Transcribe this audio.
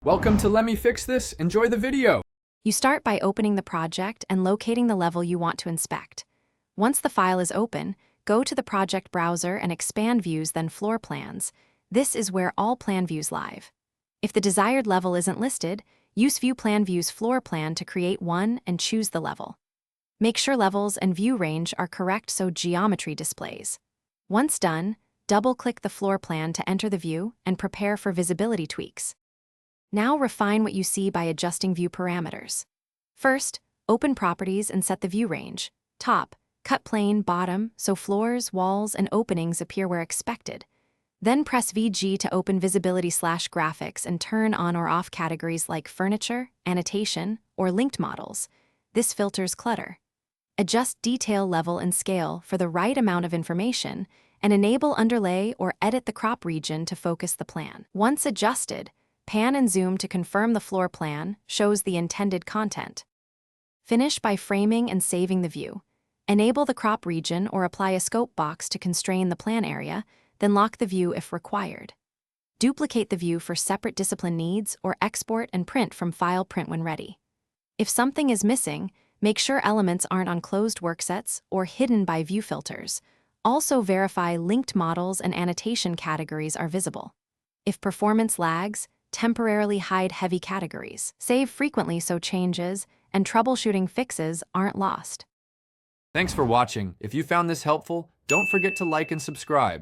Welcome to Let Me Fix This. Enjoy the video. You start by opening the project and locating the level you want to inspect. Once the file is open, go to the project browser and expand views, then floor plans. This is where all plan views live. If the desired level isn't listed, use View Plan Views floor plan to create one and choose the level. Make sure levels and view range are correct so geometry displays. Once done, double-click the floor plan to enter the view and prepare for visibility tweaks. Now refine what you see by adjusting view parameters. First, open Properties and set the view range. Top, cut plane, bottom, so floors, walls, and openings appear where expected. Then press VG to open Visibility/Graphics and turn on or off categories like Furniture, Annotation, or Linked Models. This filters clutter. Adjust Detail Level and Scale for the right amount of information, and enable Underlay or edit the crop region to focus the plan. Once adjusted, pan and zoom to confirm the floor plan shows the intended content. Finish by framing and saving the view. Enable the crop region or apply a scope box to constrain the plan area, then lock the view if required. Duplicate the view for separate discipline needs or export and print from File Print when ready. If something is missing, make sure elements aren't on closed worksets or hidden by view filters. Also verify linked models and annotation categories are visible. If performance lags, temporarily hide heavy categories. Save frequently so changes and troubleshooting fixes aren't lost. Thanks for watching. If you found this helpful, don't forget to like and subscribe.